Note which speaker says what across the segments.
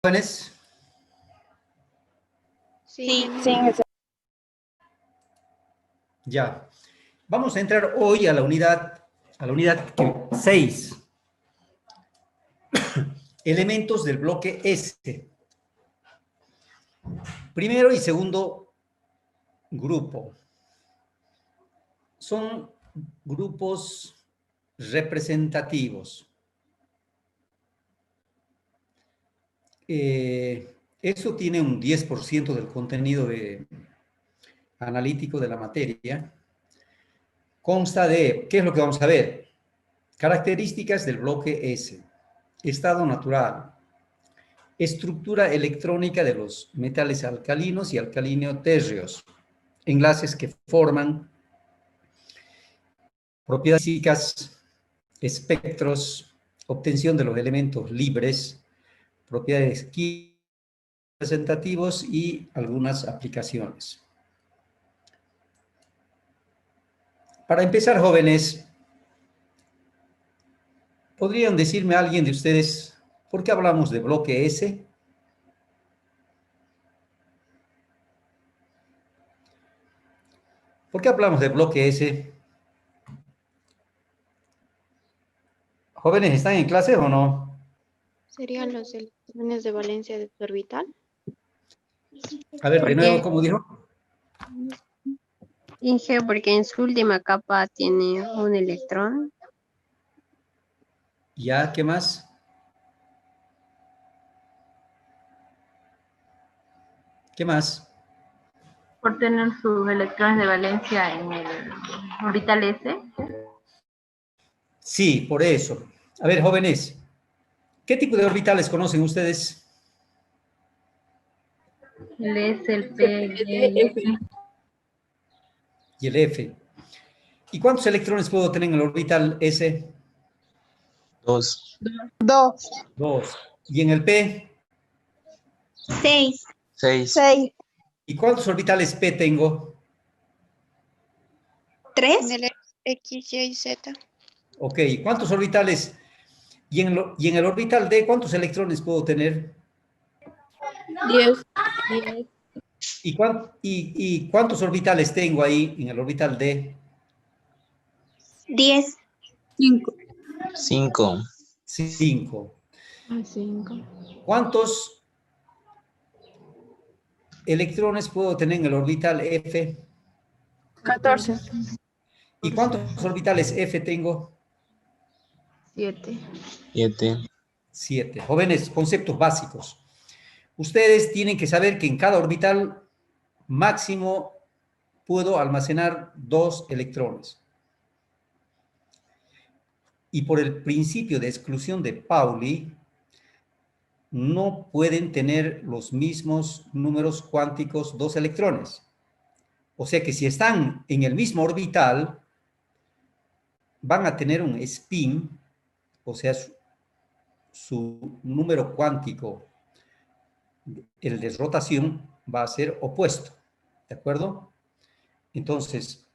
Speaker 1: Jóvenes,
Speaker 2: Sí.
Speaker 1: ya. Vamos a entrar hoy a la unidad 6. Elementos del bloque S. Primero y segundo grupo. Son grupos representativos. Eso tiene un 10% del contenido analítico de la materia. Consta de, ¿qué es lo que vamos a ver? Características del bloque S. Estado natural. Estructura electrónica de los metales alcalinos y alcalino-térreos. Enlaces que forman propiedades físicas, espectros, obtención de los elementos libres, propiedades químicas representativos y algunas aplicaciones. Para empezar, jóvenes, ¿podrían decirme a alguien de ustedes por qué hablamos de bloque S? ¿Por qué hablamos de bloque S? ¿Jóvenes están en clase o no?
Speaker 2: ¿Serían los electrones de valencia de su orbital?
Speaker 1: A ver, de nuevo,
Speaker 3: Porque,
Speaker 1: ¿cómo dijo?
Speaker 3: dije, porque en su última capa tiene un electrón.
Speaker 1: ¿Ya? ¿Qué más? ¿Qué más?
Speaker 4: Por tener sus electrones de valencia en el orbital S.
Speaker 1: Sí, por eso. A ver, jóvenes, ¿qué tipo de orbitales conocen ustedes?
Speaker 4: El S, el P, el E, el F.
Speaker 1: Y el F. ¿Y cuántos electrones puedo tener en el orbital S?
Speaker 5: 2,
Speaker 1: 2. ¿Y en el P?
Speaker 2: 6.
Speaker 5: 6,
Speaker 1: ¿Y cuántos orbitales P tengo?
Speaker 2: 3. En el X, Y, Z.
Speaker 1: Ok, ¿cuántos orbitales? ¿Y en el orbital D cuántos electrones puedo tener?
Speaker 4: 10.
Speaker 1: ¿Y cuántos orbitales tengo ahí en el orbital D?
Speaker 2: 10.
Speaker 5: 5,
Speaker 1: 5.
Speaker 4: 5.
Speaker 1: ¿Cuántos electrones puedo tener en el orbital F?
Speaker 4: 14.
Speaker 1: ¿Y cuántos orbitales F tengo?
Speaker 4: 7.
Speaker 5: 7,
Speaker 1: 7. Jóvenes, conceptos básicos. Ustedes tienen que saber que en cada orbital máximo puedo almacenar 2 electrones. Y por el principio de exclusión de Pauli, no pueden tener los mismos números cuánticos 2 electrones. O sea que si están en el mismo orbital, van a tener un spin, o sea, su número cuántico, el de rotación, va a ser opuesto. ¿De acuerdo? Entonces,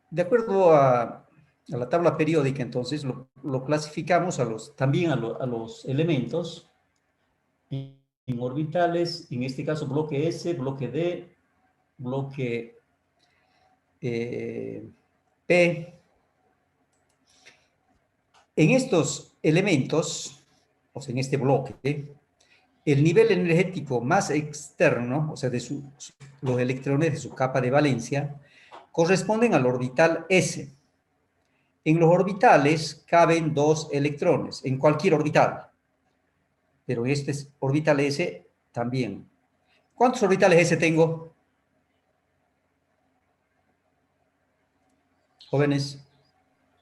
Speaker 1: de acuerdo a la tabla periódica, entonces, lo clasificamos también a los elementos en orbitales, en este caso bloque S, bloque D, bloque P. En estos elementos, o sea, en este bloque, el nivel energético más externo, o sea, los electrones de su capa de valencia, corresponden al orbital S. En los orbitales caben 2 electrones, en cualquier orbital, pero en este orbital S también. ¿Cuántos orbitales S tengo? Jóvenes.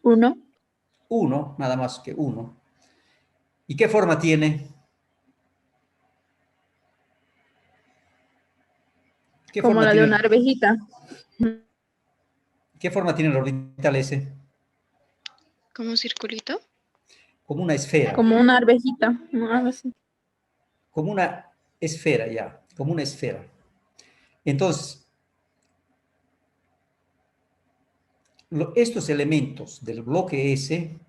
Speaker 4: 1.
Speaker 1: 1, nada más que 1. ¿Y qué forma tiene? ¿Qué
Speaker 4: Como
Speaker 1: forma
Speaker 4: la de
Speaker 1: tiene?
Speaker 4: una arvejita.
Speaker 1: ¿Qué forma tiene el orbital S?
Speaker 2: ¿Como un circulito?
Speaker 1: Como una esfera.
Speaker 4: Como una arvejita. ¿No? Algo así.
Speaker 1: Como una esfera, ya. Como una esfera. Entonces, estos elementos del bloque S,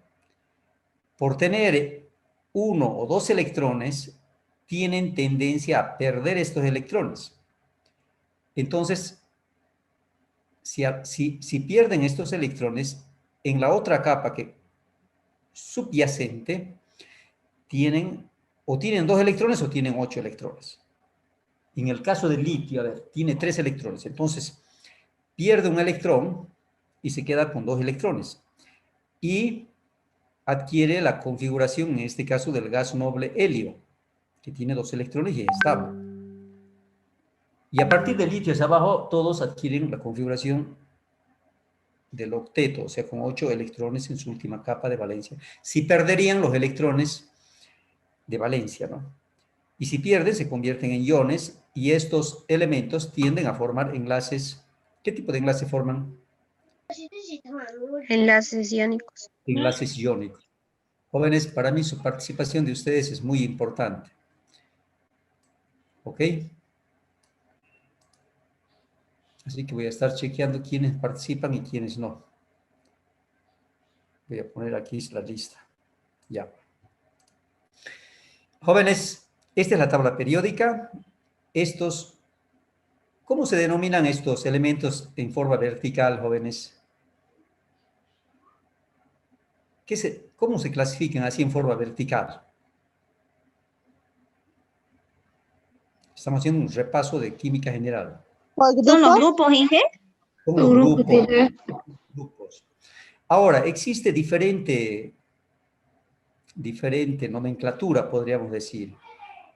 Speaker 1: por tener uno o dos electrones tienen tendencia a perder estos electrones. Entonces, si pierden estos electrones, en la otra capa que subyacente, tienen dos electrones o tienen 8 electrones. En el caso del litio, a ver, tiene 3 electrones. Entonces, pierde un electrón y se queda con 2 electrones. Y adquiere la configuración, en este caso, del gas noble helio, que tiene 2 electrones y es estable. Y a partir del litio hacia abajo, todos adquieren la configuración del octeto, o sea, con 8 electrones en su última capa de valencia. Si perderían los electrones de valencia, ¿no? Y si pierden, se convierten en iones y estos elementos tienden a formar enlaces. ¿Qué tipo de enlace forman?
Speaker 3: Enlaces iónicos.
Speaker 1: Enlaces iónicos. Jóvenes, para mí su participación de ustedes es muy importante. ¿Ok? Así que voy a estar chequeando quiénes participan y quiénes no. Voy a poner aquí la lista. Ya. Jóvenes, esta es la tabla periódica. ¿Cómo se denominan estos elementos en forma vertical, jóvenes? ¿Cómo se clasifican así en forma vertical? Estamos haciendo un repaso de química general.
Speaker 6: ¿Son los grupos, Inge?
Speaker 1: Son los grupos. Ahora, existe diferente nomenclatura, podríamos decir.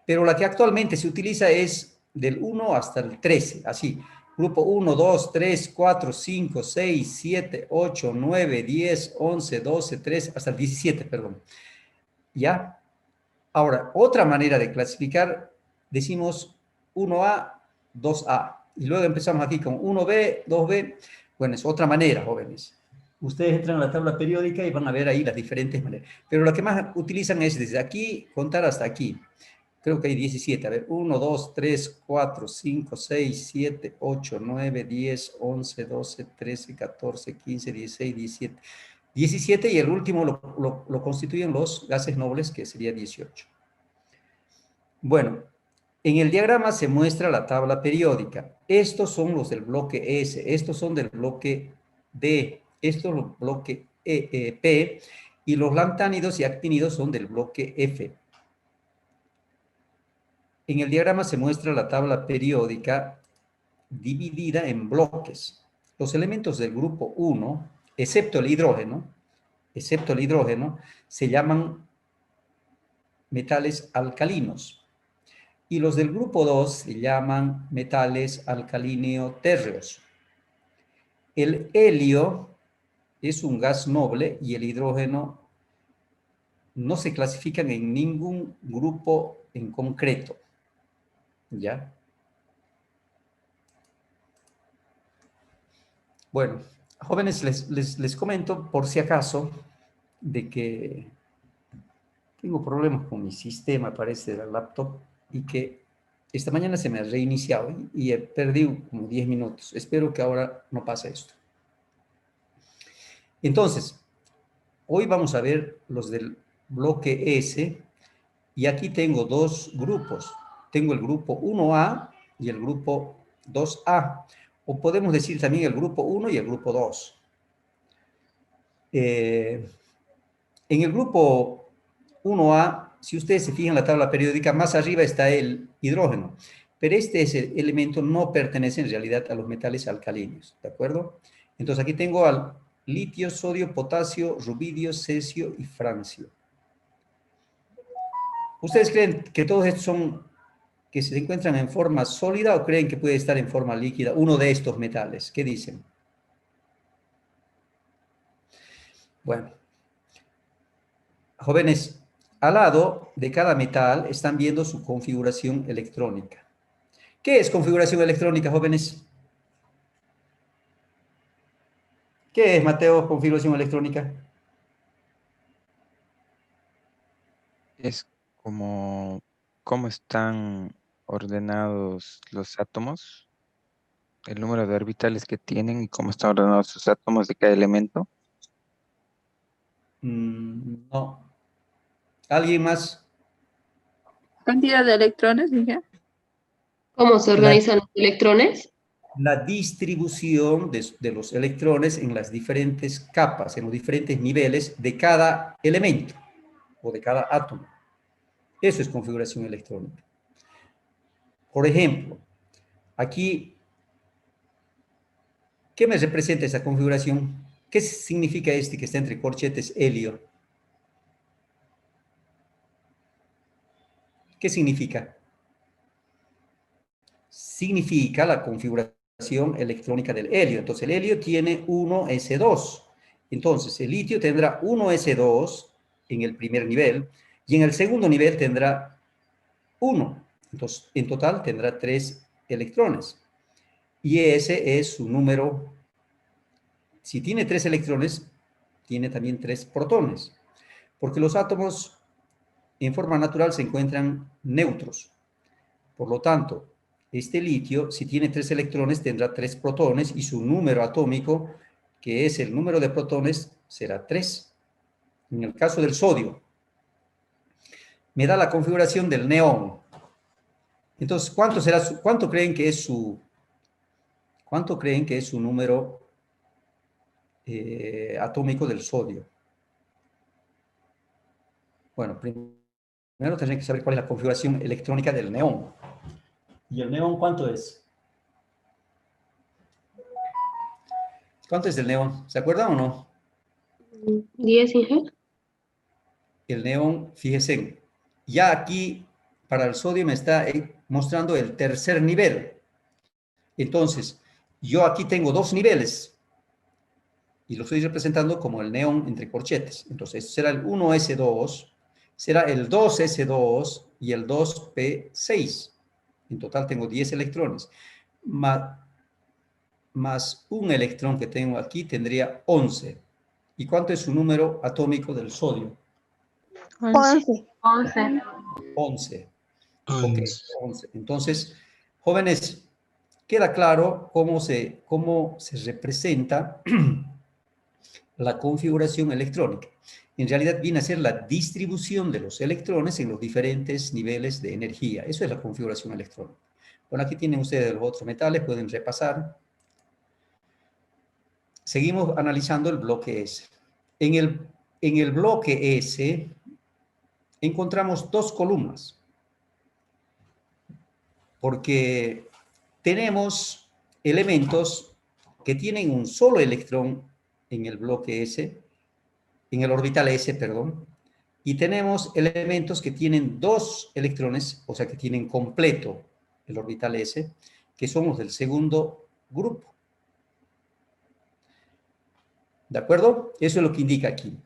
Speaker 1: Pero la que actualmente se utiliza es del 1 hasta el 13, así. Grupo 1, 2, 3, 4, 5, 6, 7, 8, 9, 10, 11, 12, 13, hasta el 17, perdón. ¿Ya? Ahora, otra manera de clasificar, decimos 1A, 2A. Y luego empezamos aquí con 1B, 2B. Bueno, es otra manera, jóvenes. Ustedes entran a la tabla periódica y van a ver ahí las diferentes maneras. Pero lo que más utilizan es desde aquí contar hasta aquí. Creo que hay 17. A ver, 1, 2, 3, 4, 5, 6, 7, 8, 9, 10, 11, 12, 13, 14, 15, 16, 17. 17 y el último lo constituyen los gases nobles, que sería 18. Bueno, en el diagrama se muestra la tabla periódica. Estos son los del bloque S, estos son del bloque D, estos son los bloque P, y los lantánidos y actínidos son del bloque F. En el diagrama se muestra la tabla periódica dividida en bloques. Los elementos del grupo 1, excepto el hidrógeno, se llaman metales alcalinos. Y los del grupo 2 se llaman metales alcalino-térreos. El helio es un gas noble y el hidrógeno no se clasifican en ningún grupo en concreto. ¿Ya? Bueno, jóvenes, les comento por si acaso de que tengo problemas con mi sistema, parece, de la laptop, y que esta mañana se me ha reiniciado y he perdido como 10 minutos. Espero que ahora no pase esto. Entonces, hoy vamos a ver los del bloque S, y aquí tengo dos grupos. Tengo el grupo 1A y el grupo 2A, o podemos decir también el grupo 1 y el grupo 2. En el grupo 1A, si ustedes se fijan en la tabla periódica, más arriba está el hidrógeno, pero este elemento no pertenece en realidad a los metales alcalinos, ¿de acuerdo? Entonces aquí tengo al litio, sodio, potasio, rubidio, cesio y francio. ¿Ustedes creen que todos estos que se encuentran en forma sólida o creen que puede estar en forma líquida uno de estos metales? ¿Qué dicen? Bueno, jóvenes, al lado de cada metal están viendo su configuración electrónica. ¿Qué es configuración electrónica, jóvenes? ¿Qué es, Mateo, configuración electrónica?
Speaker 5: Es como cómo están ordenados los átomos, el número de orbitales que tienen y cómo están ordenados sus átomos de cada elemento.
Speaker 1: No. ¿Alguien más?
Speaker 6: Cantidad de electrones, dije.
Speaker 7: ¿Cómo se
Speaker 1: La,
Speaker 7: organizan los electrones?
Speaker 1: la distribución de los electrones en las diferentes capas, en los diferentes niveles de cada elemento o de cada átomo. Eso es configuración electrónica. Por ejemplo, aquí, ¿qué me representa esta configuración? ¿Qué significa este que está entre corchetes helio? ¿Qué significa? Significa la configuración electrónica del helio. Entonces, el helio tiene 1s2. Entonces, el litio tendrá 1s2 en el primer nivel y en el segundo nivel tendrá 1. Entonces, en total tendrá 3 electrones. Y ese es su número. Si tiene 3 electrones, tiene también 3 protones. Porque los átomos en forma natural se encuentran neutros. Por lo tanto, este litio, si tiene 3 electrones, tendrá 3 protones y su número atómico, que es el número de protones, será 3. En el caso del sodio, me da la configuración del neón. Entonces, ¿cuánto creen que es su número atómico del sodio? Bueno, primero tendré que saber cuál es la configuración electrónica del neón. ¿Y el neón cuánto es? ¿Cuánto es el neón? ¿Se acuerdan o no?
Speaker 7: 10, Inge.
Speaker 1: El neón, fíjense, ya aquí para el sodio me está mostrando el tercer nivel. Entonces, yo aquí tengo 2 niveles y lo estoy representando como el neón entre corchetes. Entonces, será el 1s2, será el 2s2 y el 2p6. En total tengo 10 electrones. Más un electrón que tengo aquí tendría 11. ¿Y cuánto es su número atómico del sodio?
Speaker 3: 11.
Speaker 4: 11.
Speaker 1: 11. Ok, 11. Entonces, jóvenes, queda claro cómo se representa la configuración electrónica. En realidad viene a ser la distribución de los electrones en los diferentes niveles de energía. Eso es la configuración electrónica. Bueno, aquí tienen ustedes los otros metales, pueden repasar. Seguimos analizando el bloque S. En el bloque S encontramos 2 columnas, porque tenemos elementos que tienen un solo electrón en el bloque S, en el orbital S, perdón, y tenemos elementos que tienen 2 electrones, o sea que tienen completo el orbital S, que son los del segundo grupo. ¿De acuerdo? Eso es lo que indica aquí.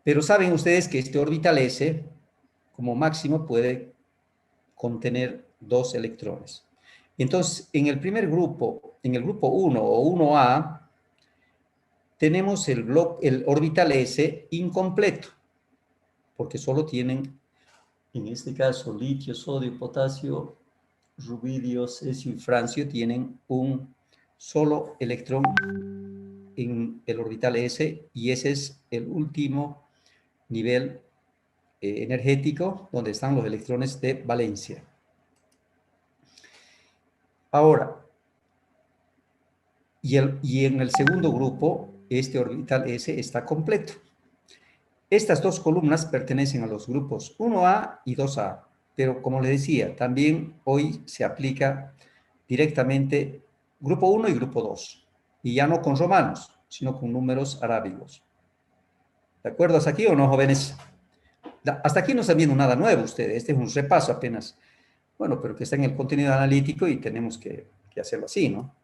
Speaker 1: Pero saben ustedes que este orbital S, como máximo, puede contener 2 electrones. Entonces, en el primer grupo, en el grupo 1 o 1A, tenemos el orbital S incompleto, porque solo tienen, en este caso, litio, sodio, potasio, rubidio, cesio y francio, tienen un solo electrón en el orbital S, y ese es el último nivel energético donde están los electrones de valencia. Ahora, y en el segundo grupo, este orbital S está completo. Estas 2 columnas pertenecen a los grupos 1A y 2A, pero como les decía, también hoy se aplica directamente grupo 1 y grupo 2, y ya no con romanos, sino con números arábigos. ¿De acuerdo hasta aquí o no, jóvenes? Hasta aquí no están viendo nada nuevo ustedes, este es un repaso apenas. Bueno, pero que está en el contenido analítico y tenemos que hacerlo así, ¿no?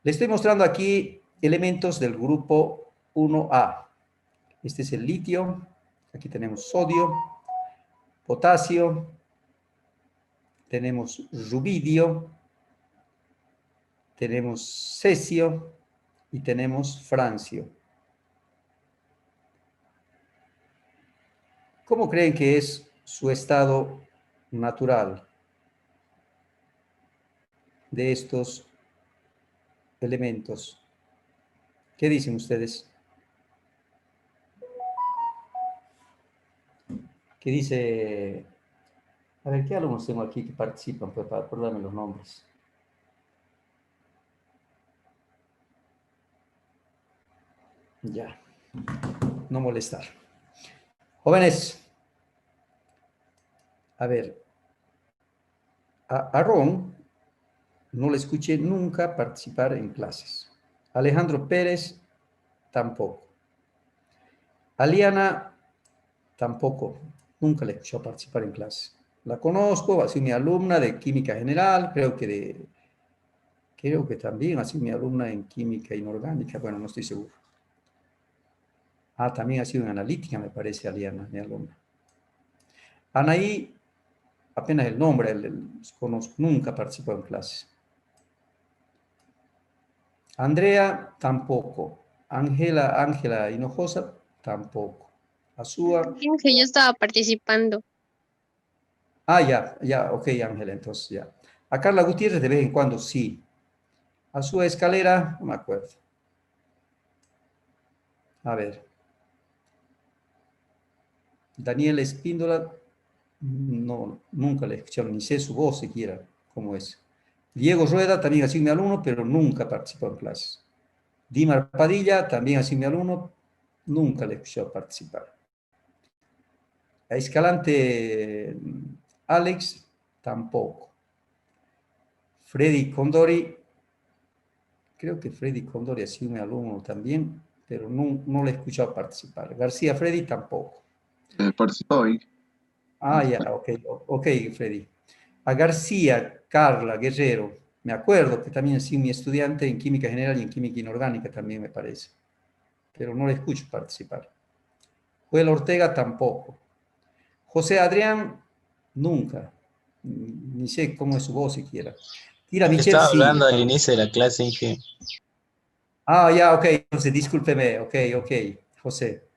Speaker 1: Les estoy mostrando aquí elementos del grupo 1A. Este es el litio, aquí tenemos sodio, potasio, tenemos rubidio, tenemos cesio y tenemos francio. ¿Cómo creen que es su estado natural de estos elementos? ¿Qué dicen ustedes? que dice, a ver, ¿qué alumnos tengo aquí que participan? Pues para acordarme los nombres. Ya, no molestar. Jóvenes, a ver, a Ron no le escuché nunca participar en clases. Alejandro Pérez, tampoco. A Liana, tampoco. Nunca le escuché participar en clases. La conozco, ha sido mi alumna de Química General, creo que también ha sido mi alumna en Química Inorgánica, bueno, no estoy seguro. Ah, también ha sido en Analítica, me parece, Aliana, mi alumna. Anaí, apenas el nombre, conozco, nunca participó en clases. Andrea, tampoco. Ángela Hinojosa, tampoco. Azúa.
Speaker 3: Que yo estaba participando.
Speaker 1: Ah, ya, ok, Ángela, entonces ya. A Carla Gutiérrez de vez en cuando sí. Azúa Escalera, no me acuerdo. A ver. Daniel Espíndola, no, nunca le escucharon, ni sé su voz siquiera, cómo es. Diego Rueda también ha sido mi alumno, pero nunca participó en clases. Dimar Padilla también ha sido mi alumno, nunca le escuchó participar. A Escalante Alex, tampoco. Freddy Condori, creo que Freddy Condori ha sido mi alumno también, pero no le he escuchado participar. García Freddy, tampoco.
Speaker 8: Participó hoy.
Speaker 1: Ah, ya, ok, Freddy. A García, Carla, Guerrero, me acuerdo que también ha sido mi estudiante en Química General y en Química Inorgánica también me parece, pero no le escucho participar. Joel Ortega tampoco. José Adrián, nunca, ni sé cómo es su voz siquiera. Tira Michelle,
Speaker 9: Estaba
Speaker 1: sí.
Speaker 9: hablando al inicio de la clase, Inge.
Speaker 1: Ah, ya, ok, entonces discúlpeme, ok, José.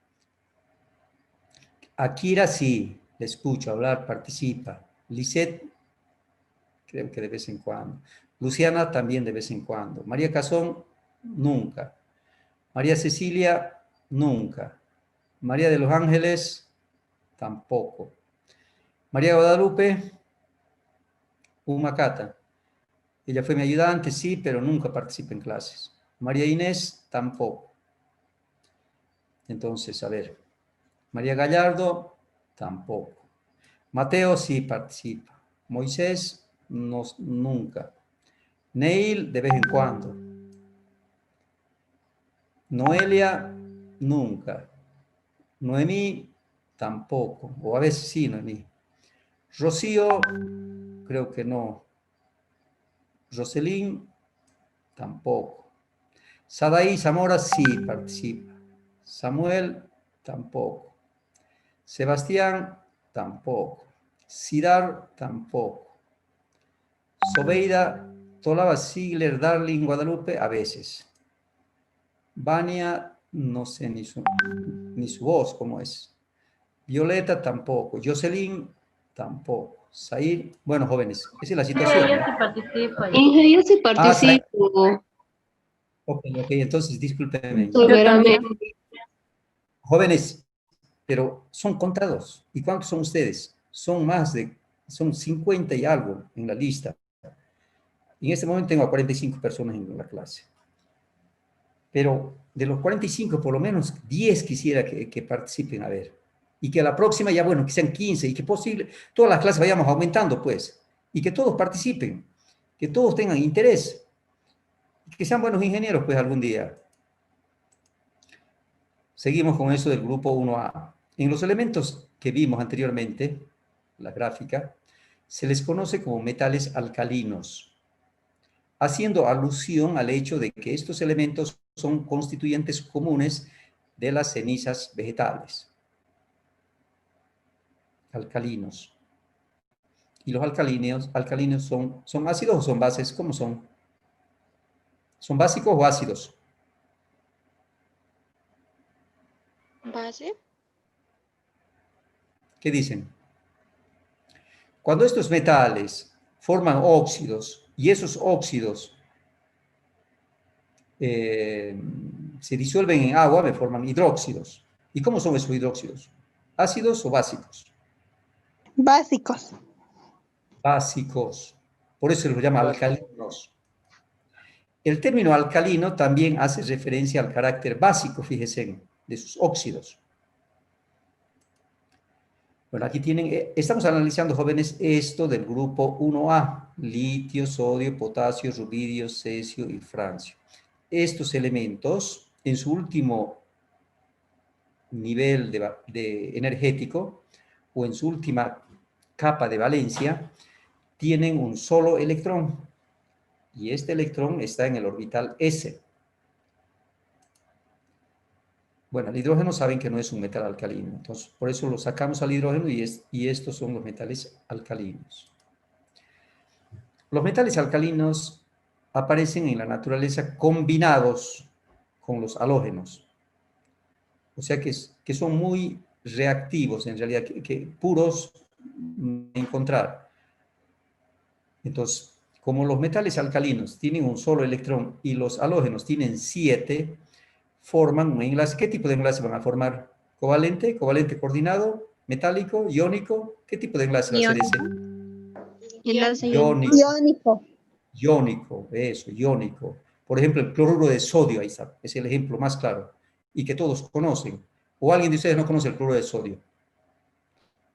Speaker 1: Akira, sí, le escucho hablar, participa. Lisette, creo que de vez en cuando. Luciana también de vez en cuando. María Cazón, nunca. María Cecilia, nunca. María de los Ángeles, tampoco. María Guadalupe, Humacata. Ella fue mi ayudante, sí, pero nunca participa en clases. María Inés, tampoco. Entonces, a ver. María Gallardo, tampoco. Mateo, sí participa. Moisés, no, nunca. Neil, de vez en cuando. Noelia, nunca. Noemí, tampoco. O a veces sí, Noemí. Rocío, creo que no. Roselín, tampoco. Sadaí Zamora, sí participa. Samuel, tampoco. Sebastián, tampoco. Sidar, tampoco. Sobeida, Tolaba Ziegler, Darling, Guadalupe, a veces. Vania, no sé ni su voz cómo es. Violeta, tampoco. Jocelyn, tampoco. Zair, bueno, jóvenes, esa es la situación.
Speaker 4: Yo sí participo.
Speaker 7: Inge, yo sí
Speaker 1: Ah,
Speaker 7: participo.
Speaker 1: ok, entonces discúlpenme.
Speaker 6: Yo también.
Speaker 1: Jóvenes, pero son contados. ¿Y cuántos son ustedes? Son 50 y algo en la lista. En este momento tengo a 45 personas en la clase. Pero de los 45, por lo menos 10 quisiera que participen, a ver. Y que a la próxima ya, bueno, que sean 15 y que posible, todas las clases vayamos aumentando, pues. Y que todos participen, que todos tengan interés. Y que sean buenos ingenieros, pues, algún día. Seguimos con eso del grupo 1A. En los elementos que vimos anteriormente, la gráfica, se les conoce como metales alcalinos, haciendo alusión al hecho de que estos elementos son constituyentes comunes de las cenizas vegetales. Alcalinos. ¿Y los alcalinos son ácidos o son bases? ¿Cómo son? ¿Son básicos o ácidos?
Speaker 2: Base.
Speaker 1: ¿Qué dicen? Cuando estos metales forman óxidos y esos óxidos se disuelven en agua, me forman hidróxidos. ¿Y cómo son esos hidróxidos? ¿Ácidos o básicos?
Speaker 8: Básicos.
Speaker 1: Básicos. Por eso se los llama alcalinos. El término alcalino también hace referencia al carácter básico, fíjense, de sus óxidos. Bueno, aquí tienen, estamos analizando, jóvenes, esto del grupo 1A, litio, sodio, potasio, rubidio, cesio y francio. Estos elementos, en su último nivel de energético, o en su última capa de valencia, tienen un solo electrón, y este electrón está en el orbital S. Bueno, el hidrógeno saben que no es un metal alcalino, entonces por eso lo sacamos al hidrógeno y estos son los metales alcalinos. Los metales alcalinos aparecen en la naturaleza combinados con los halógenos. O sea que son muy reactivos en realidad, que puros encontrar. Entonces, como los metales alcalinos tienen un solo electrón y los halógenos tienen 7, forman un enlace. ¿Qué tipo de enlace van a formar? ¿Covalente? ¿Covalente coordinado? ¿Metálico? ¿Iónico? ¿Qué tipo de enlace va a ser ese?
Speaker 3: Enlace
Speaker 1: Iónico.
Speaker 8: Iónico.
Speaker 1: Iónico, eso, iónico. Por ejemplo, el cloruro de sodio, ahí está, es el ejemplo más claro y que todos conocen. ¿O alguien de ustedes no conoce el cloruro de sodio?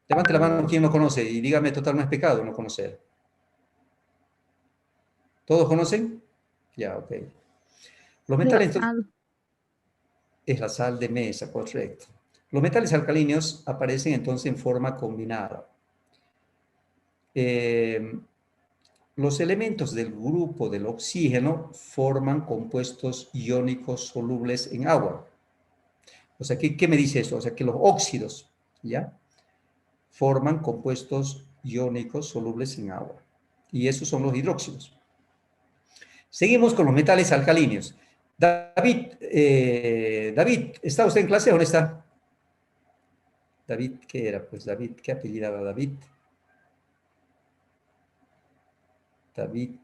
Speaker 1: Levante la mano quien no conoce y dígame, total, no es pecado no conocer. ¿Todos conocen? Ya, ok. Los metales, entonces, es la sal de mesa, correcto. Los metales alcalinos aparecen entonces en forma combinada. Los elementos del grupo del oxígeno forman compuestos iónicos solubles en agua. O sea, ¿qué me dice esto? O sea, que los óxidos, ¿ya? Forman compuestos iónicos solubles en agua. Y esos son los hidróxidos. Seguimos con los metales alcalinos. David, ¿está usted en clase o no está? David, ¿qué era? Pues David, ¿qué apellidaba David? David,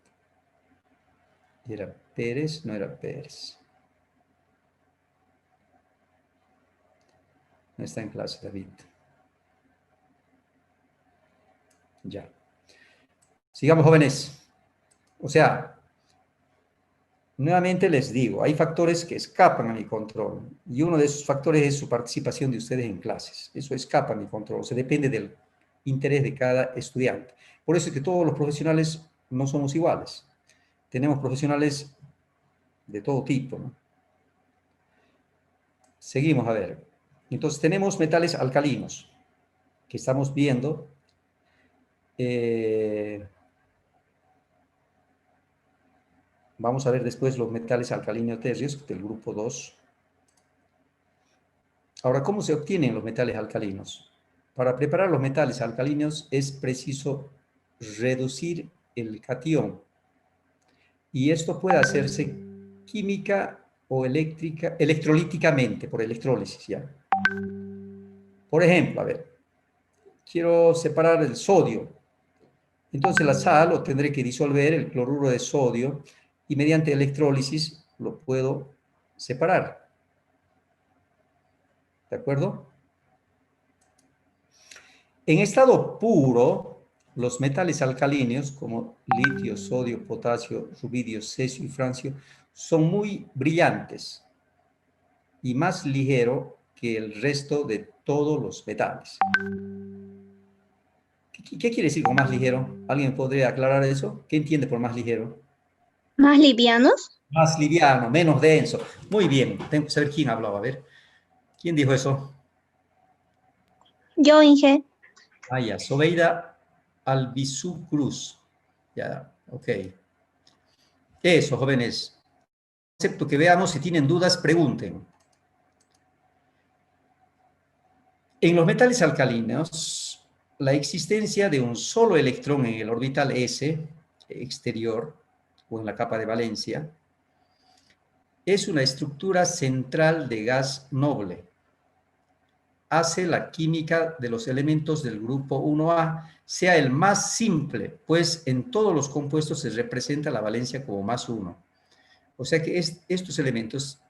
Speaker 1: ¿era Pérez? No era Pérez. No está en clase, David. Ya. Sigamos, jóvenes. O sea, nuevamente les digo, hay factores que escapan a mi control. Y uno de esos factores es su participación de ustedes en clases. Eso escapa a mi control. O sea, depende del interés de cada estudiante. Por eso es que todos los profesionales no somos iguales. Tenemos profesionales de todo tipo, ¿no? Seguimos a ver. Entonces tenemos metales alcalinos que estamos viendo. Vamos a ver después los metales alcalinos tercios del grupo 2. Ahora, ¿cómo se obtienen los metales alcalinos? Para preparar los metales alcalinos es preciso reducir el catión. Y esto puede hacerse química o electrolíticamente, por electrólisis, ¿ya? Por ejemplo, a ver, quiero separar el sodio. Entonces la sal lo tendré que disolver, el cloruro de sodio, y mediante electrólisis lo puedo separar. ¿De acuerdo? En estado puro, los metales alcalinos, como litio, sodio, potasio, rubidio, cesio y francio, son muy brillantes y más ligero que el resto de todos los metales. ¿Qué quiere decir con más ligero? ¿Alguien podría aclarar eso? ¿Qué entiende por más ligero?
Speaker 8: ¿Más livianos?
Speaker 1: Más liviano, menos denso. Muy bien, tengo que saber quién hablaba. A ver, ¿quién dijo eso?
Speaker 8: Yo, Inge.
Speaker 1: Ah, ya, Sobeida Albizu Cruz. Ya, ok. Eso, jóvenes. Excepto que veamos, si tienen dudas, pregunten. En los metales alcalinos, la existencia de un solo electrón en el orbital S exterior o en la capa de valencia es una estructura central de gas noble. Hace la química de los elementos del grupo 1A sea el más simple, pues en todos los compuestos se representa la valencia como +1. O sea que estos elementos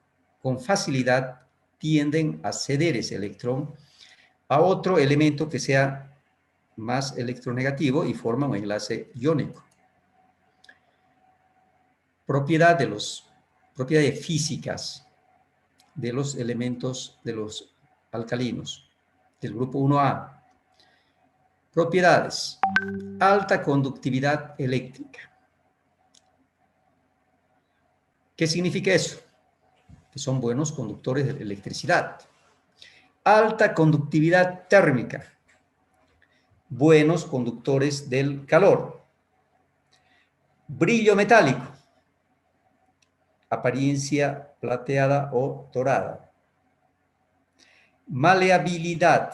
Speaker 1: con facilidad tienden a ceder ese electrón a otro elemento que sea más electronegativo y forma un enlace iónico. Propiedades físicas de los elementos de los alcalinos del grupo 1A. Propiedades. Alta conductividad eléctrica. ¿Qué significa eso? Que son buenos conductores de electricidad. Alta conductividad térmica. Buenos conductores del calor. Brillo metálico. Apariencia plateada o dorada. Maleabilidad.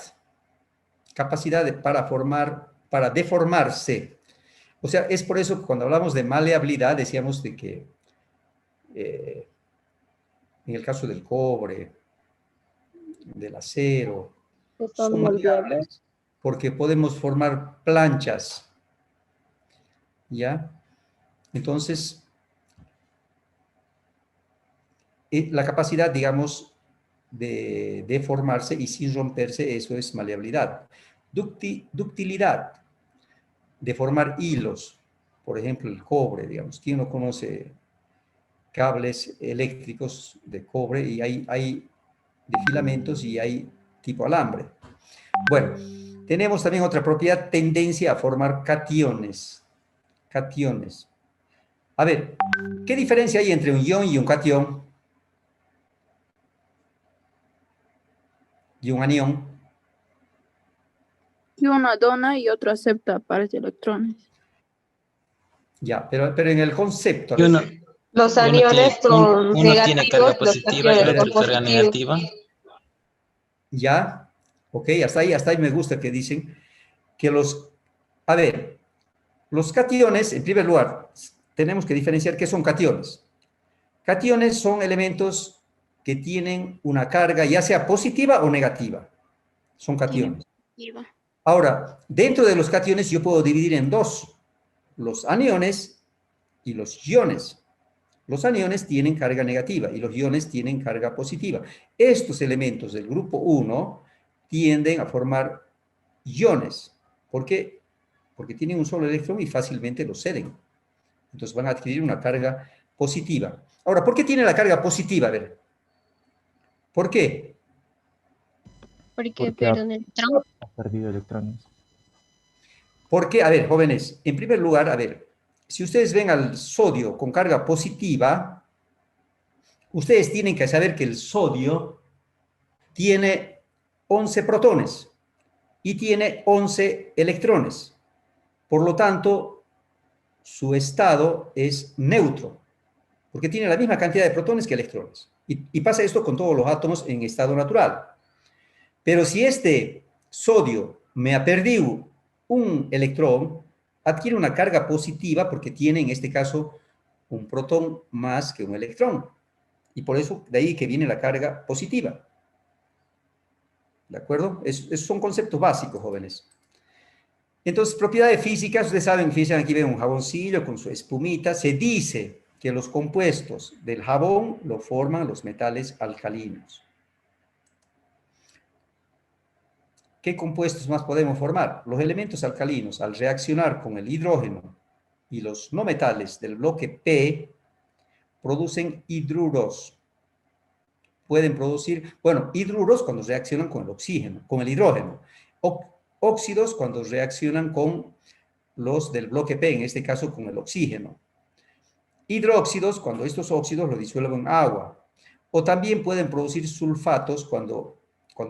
Speaker 1: Capacidad para deformarse. O sea, es por eso que cuando hablamos de maleabilidad decíamos de que en el caso del cobre, del acero, son maleables porque podemos formar planchas, ¿ya? Entonces, la capacidad, digamos, de deformarse y sin romperse, eso es maleabilidad. Ductilidad, de formar hilos, por ejemplo, el cobre, digamos. ¿Quién no conoce cables eléctricos de cobre? Y hay de filamentos y hay tipo alambre. Bueno, tenemos también otra propiedad, tendencia a formar cationes. Cationes. A ver, ¿qué diferencia hay entre un ion y un catión? Y un anión.
Speaker 6: Y uno dona y otro acepta pares de electrones.
Speaker 1: Ya, pero en el concepto.
Speaker 9: Y uno,
Speaker 7: Los
Speaker 9: y uno
Speaker 7: aniones
Speaker 9: tiene,
Speaker 7: son
Speaker 9: uno tiene
Speaker 7: negativos,
Speaker 9: carga
Speaker 7: los
Speaker 9: positiva y el
Speaker 7: cationes son
Speaker 9: otro carga
Speaker 7: positivos.
Speaker 9: negativa.
Speaker 1: Ya, ok, hasta ahí me gusta que dicen que a ver, los cationes, en primer lugar, tenemos que diferenciar qué son cationes. Cationes son elementos que tienen una carga ya sea positiva o negativa. Son cationes. Ahora, dentro de los cationes yo puedo dividir en dos, los aniones y los iones. Los aniones tienen carga negativa y los iones tienen carga positiva. Estos elementos del grupo 1 tienden a formar iones. ¿Por qué? Porque tienen un solo electrón y fácilmente lo ceden. Entonces van a adquirir una carga positiva. Ahora, ¿por qué tiene la carga positiva? A ver. ¿Por qué?
Speaker 3: Porque pierde un electrón.
Speaker 10: Ha perdido electrones.
Speaker 1: Porque, a ver, jóvenes, en primer lugar, a ver, si ustedes ven al sodio con carga positiva, ustedes tienen que saber que el sodio tiene 11 protones y tiene 11 electrones. Por lo tanto, su estado es neutro, porque tiene la misma cantidad de protones que electrones. Y pasa esto con todos los átomos en estado natural. Pero si este sodio me ha perdido un electrón, adquiere una carga positiva porque tiene en este caso un protón más que un electrón. Y por eso de ahí que viene la carga positiva. ¿De acuerdo? Esos son conceptos básicos, jóvenes. Entonces, propiedades físicas, ustedes saben, fíjense, aquí ven un jaboncillo con su espumita. Se dice que los compuestos del jabón lo forman los metales alcalinos. ¿Qué compuestos más podemos formar? Los elementos alcalinos, al reaccionar con el hidrógeno y los no metales del bloque P, producen hidruros. Pueden producir, bueno, hidruros cuando reaccionan con el oxígeno, con el hidrógeno. Óxidos cuando reaccionan con los del bloque P, en este caso con el oxígeno. Hidróxidos cuando estos óxidos lo disuelven en agua. O también pueden producir sulfatos cuando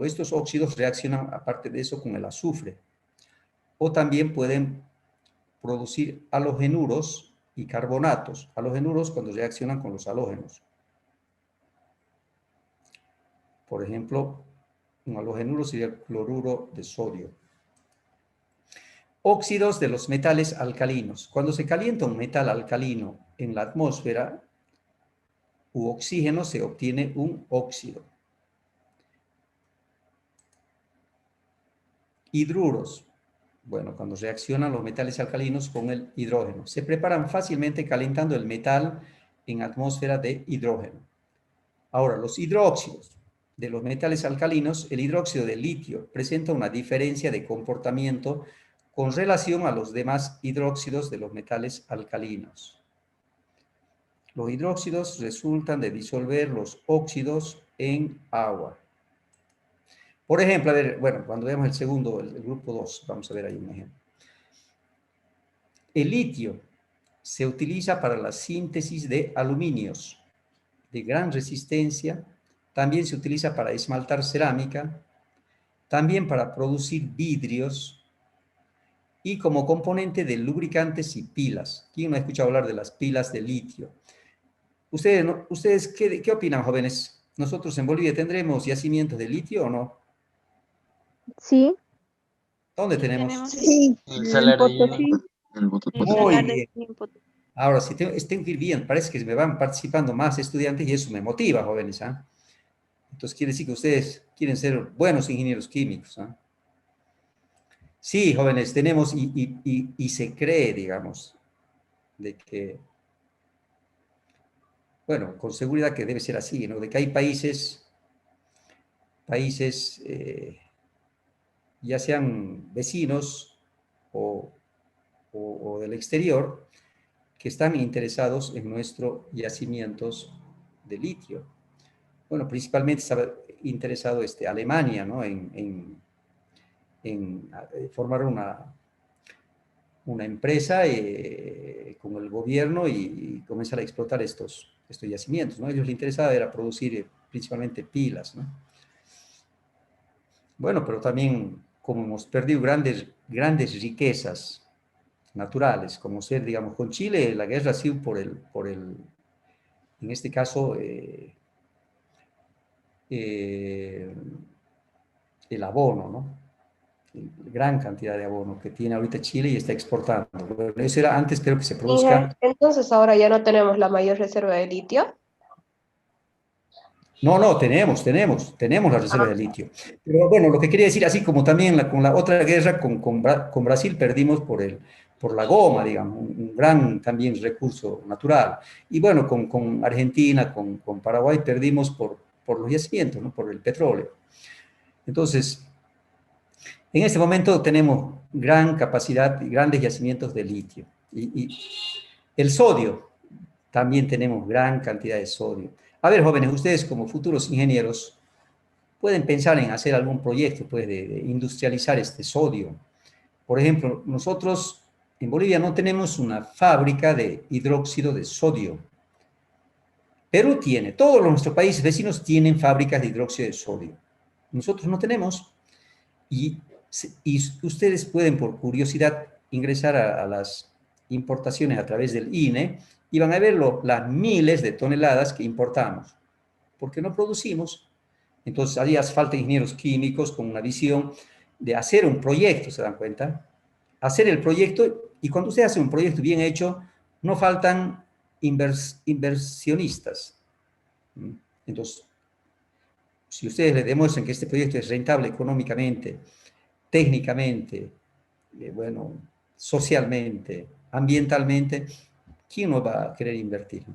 Speaker 1: estos óxidos reaccionan, aparte de eso, con el azufre. O también pueden producir halogenuros y carbonatos. Halogenuros cuando reaccionan con los halógenos. Por ejemplo, un halogenuro sería el cloruro de sodio. Óxidos de los metales alcalinos. Cuando se calienta un metal alcalino en la atmósfera u oxígeno, se obtiene un óxido. Hidruros. Bueno, cuando reaccionan los metales alcalinos con el hidrógeno. Se preparan fácilmente calentando el metal en atmósfera de hidrógeno. Ahora, los hidróxidos de los metales alcalinos, el hidróxido de litio presenta una diferencia de comportamiento con relación a los demás hidróxidos de los metales alcalinos. Los hidróxidos resultan de disolver los óxidos en agua. Por ejemplo, a ver, bueno, cuando veamos el segundo, el grupo 2, vamos a ver ahí un ejemplo. El litio se utiliza para la síntesis de aluminios de gran resistencia, también se utiliza para esmaltar cerámica, también para producir vidrios y como componente de lubricantes y pilas. ¿Quién no ha escuchado hablar de las pilas de litio? ¿Ustedes qué opinan, jóvenes? ¿Nosotros en Bolivia tendremos yacimientos de litio o no?
Speaker 3: Sí.
Speaker 1: ¿Dónde tenemos?
Speaker 2: Tenemos
Speaker 8: Sí.
Speaker 6: En Potosí.
Speaker 2: el
Speaker 1: Muy
Speaker 2: salar
Speaker 1: bien.
Speaker 2: de Potosí.
Speaker 1: Ahora, si tengo que ir bien, parece que me van participando más estudiantes y eso me motiva, jóvenes. ¿Ah? Entonces quiere decir que ustedes quieren ser buenos ingenieros químicos. ¿Ah? Sí, jóvenes, tenemos y se cree, digamos, de que, bueno, con seguridad que debe ser así, ¿no? De que hay países ya sean vecinos o del exterior, que están interesados en nuestros yacimientos de litio. Bueno, principalmente está interesado Alemania, ¿no? en formar una empresa con el gobierno y comenzar a explotar estos yacimientos, ¿no? A ellos les interesaba era producir principalmente pilas, ¿no? Bueno, pero también como hemos perdido grandes riquezas naturales, como ser, digamos, con Chile, la guerra ha sido en este caso, el abono, ¿no? Gran cantidad de abono que tiene ahorita Chile y está exportando. Bueno, eso era antes, creo que se produzca.
Speaker 7: Entonces ahora ya no tenemos la mayor reserva de litio.
Speaker 1: No, tenemos la reserva de litio. Pero bueno, lo que quería decir, así como también con la otra guerra con Brasil perdimos por la goma, digamos, un gran también recurso natural. Y bueno, con Argentina, con Paraguay perdimos por los yacimientos, ¿no? Por el petróleo. Entonces, en este momento tenemos gran capacidad y grandes yacimientos de litio. Y el sodio, también tenemos gran cantidad de sodio. A ver, jóvenes, ustedes como futuros ingenieros pueden pensar en hacer algún proyecto pues, de industrializar este sodio. Por ejemplo, nosotros en Bolivia no tenemos una fábrica de hidróxido de sodio. Perú tiene, todos nuestros países vecinos tienen fábricas de hidróxido de sodio. Nosotros no tenemos. Y ustedes pueden, por curiosidad, ingresar a las importaciones a través del INE y van a ver las miles de toneladas que importamos, porque no producimos. Entonces, haría falta ingenieros químicos con una visión de hacer un proyecto, ¿se dan cuenta? Hacer el proyecto, y cuando usted hace un proyecto bien hecho, no faltan inversionistas. Entonces, si ustedes le demuestran que este proyecto es rentable económicamente, técnicamente, bueno, socialmente, ambientalmente, ¿quién no va a querer invertir?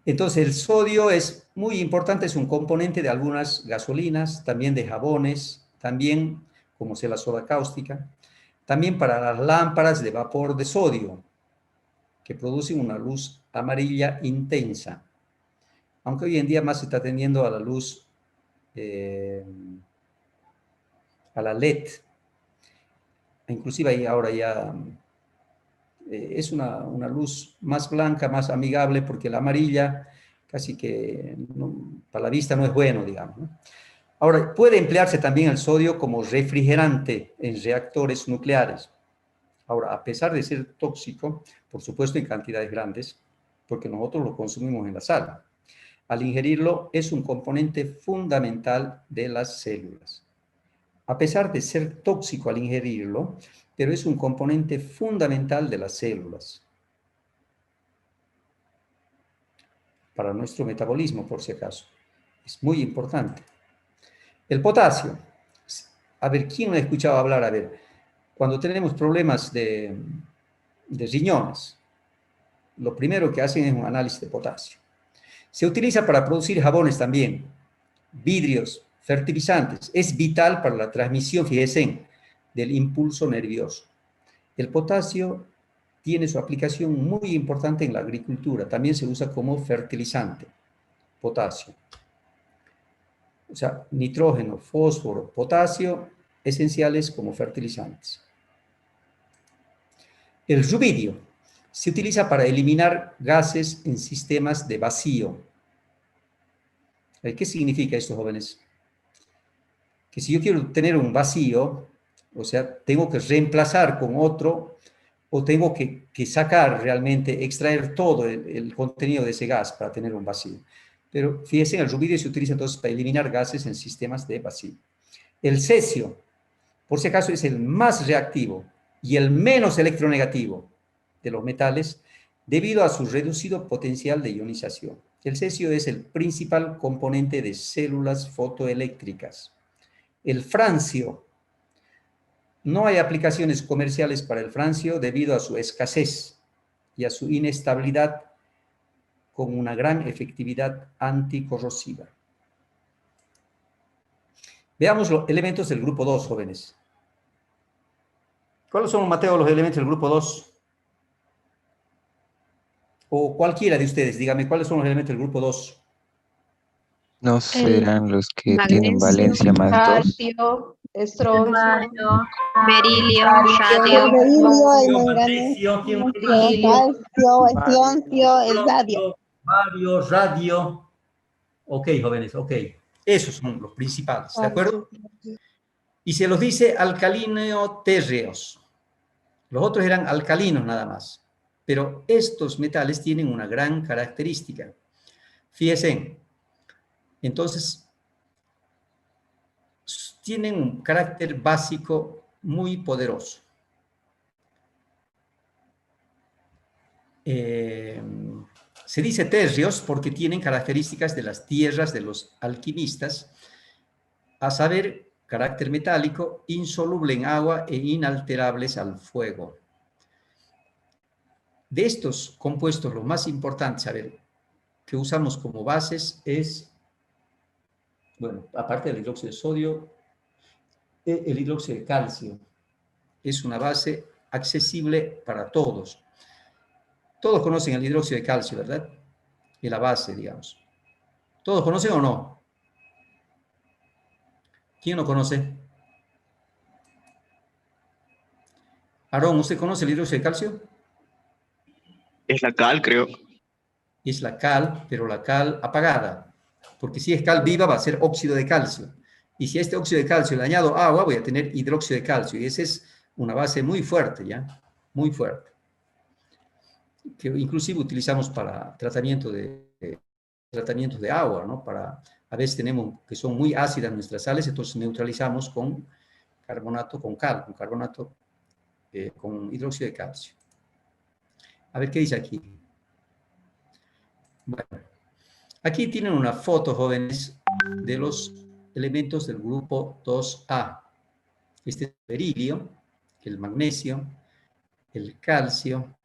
Speaker 1: Entonces, el sodio es muy importante, es un componente de algunas gasolinas, también de jabones, también, como sea la soda cáustica, también para las lámparas de vapor de sodio, que producen una luz amarilla intensa. Aunque hoy en día más se está tendiendo a la luz, a la LED. Inclusive ahí ahora ya es una luz más blanca, más amigable, porque la amarilla casi que para la vista no es bueno, digamos, ¿no? Ahora, puede emplearse también el sodio como refrigerante en reactores nucleares. Ahora, a pesar de ser tóxico, por supuesto en cantidades grandes, porque nosotros lo consumimos en la sala, al ingerirlo es un componente fundamental de las células. A pesar de ser tóxico al ingerirlo, pero es un componente fundamental de las células. Para nuestro metabolismo, por si acaso. Es muy importante. El potasio. A ver, ¿quién me ha escuchado hablar? A ver, cuando tenemos problemas de riñones, lo primero que hacen es un análisis de potasio. Se utiliza para producir jabones también, vidrios, fertilizantes. Es vital para la transmisión, fíjense, del impulso nervioso. El potasio tiene su aplicación muy importante en la agricultura. También se usa como fertilizante, potasio. O sea, nitrógeno, fósforo, potasio, esenciales como fertilizantes. El rubidio se utiliza para eliminar gases en sistemas de vacío. ¿Qué significa esto, jóvenes? Que si yo quiero tener un vacío, o sea, tengo que reemplazar con otro, o tengo que sacar realmente, extraer todo el contenido de ese gas para tener un vacío. Pero fíjense, el rubidio se utiliza entonces para eliminar gases en sistemas de vacío. El cesio, por si acaso, es el más reactivo y el menos electronegativo de los metales debido a su reducido potencial de ionización. El cesio es el principal componente de células fotoeléctricas. El francio, no hay aplicaciones comerciales para el francio debido a su escasez y a su inestabilidad con una gran efectividad anticorrosiva. Veamos los elementos del grupo 2, jóvenes. ¿Cuáles son, Mateo, los elementos del grupo 2? O cualquiera de ustedes, dígame, ¿cuáles son los elementos del grupo 2?
Speaker 5: ¿No serán los que tienen
Speaker 3: magnesio,
Speaker 5: valencia más 2?
Speaker 7: Calcio, estroncio,
Speaker 4: Bario,
Speaker 3: berilio,
Speaker 7: radio,
Speaker 8: El
Speaker 3: radio,
Speaker 8: berilio, el
Speaker 1: Magnesio,
Speaker 8: manganeso,
Speaker 1: ¿quién
Speaker 8: el
Speaker 1: magnesio?
Speaker 8: calcio, el cioncio, el radio.
Speaker 1: Bario, radio. Ok, jóvenes, ok. Esos son los principales, ¿de acuerdo? Y se los dice alcalino-térreos. Los otros eran alcalinos nada más. Pero estos metales tienen una gran característica. Fíjense, entonces, tienen un carácter básico muy poderoso. Se dice térreos porque tienen características de las tierras de los alquimistas, a saber, carácter metálico, insoluble en agua e inalterables al fuego. De estos compuestos, lo más importante, saber, que usamos como bases es, bueno, aparte del hidróxido de sodio, el hidróxido de calcio. Es una base accesible para todos. Todos conocen el hidróxido de calcio, ¿verdad? Y la base, digamos. ¿Todos conocen o no? ¿Quién no conoce? Aarón, ¿usted conoce el hidróxido de calcio?
Speaker 9: Es la cal, creo.
Speaker 1: Es la cal, pero la cal apagada. Porque si es cal viva va a ser óxido de calcio. Y si a este óxido de calcio le añado agua, voy a tener hidróxido de calcio. Y esa es una base muy fuerte, ¿ya? Muy fuerte. Que inclusive utilizamos para tratamientos de agua, ¿no? A veces tenemos que son muy ácidas nuestras sales, entonces neutralizamos con carbonato, con cal, con carbonato, con hidróxido de calcio. A ver qué dice aquí. Bueno, aquí tienen una foto, jóvenes, de los elementos del grupo 2A. Este es el berilio, el magnesio, el calcio,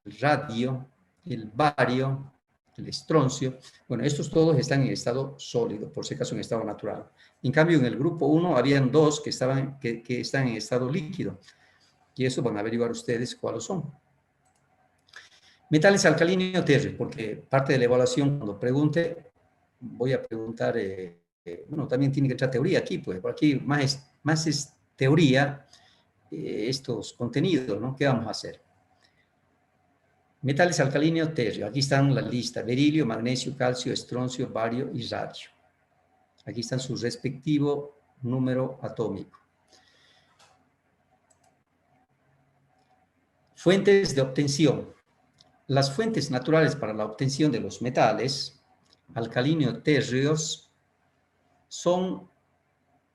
Speaker 1: el radio, el bario, el estroncio. Bueno, estos todos están en estado sólido, por si acaso en estado natural. En cambio, en el grupo 1 habían dos que están en estado líquido. Y eso van a averiguar ustedes cuáles son. Metales alcalinos térreos, porque parte de la evaluación, cuando pregunte, voy a preguntar, bueno, también tiene que entrar teoría aquí, pues, por aquí más es teoría, estos contenidos, ¿no? ¿Qué vamos a hacer? Metales alcalinos térreos, aquí están la lista, berilio, magnesio, calcio, estroncio, bario y radio. Aquí están su respectivo número atómico. Fuentes de obtención. Las fuentes naturales para la obtención de los metales alcalino-térreos son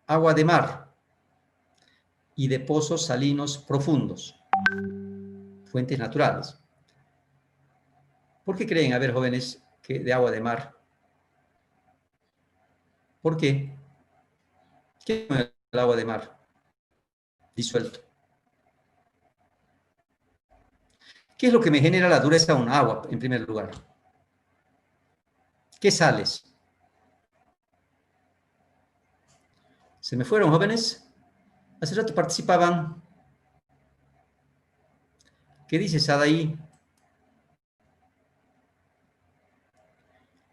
Speaker 1: agua de mar y de pozos salinos profundos. Fuentes naturales. ¿Por qué creen, a ver, jóvenes, que de agua de mar? ¿Por qué? ¿Qué es el agua de mar disuelto? ¿Qué es lo que me genera la dureza de un agua, en primer lugar? ¿Qué sales? ¿Se me fueron, jóvenes? Hace rato participaban. ¿Qué dice Sadaí?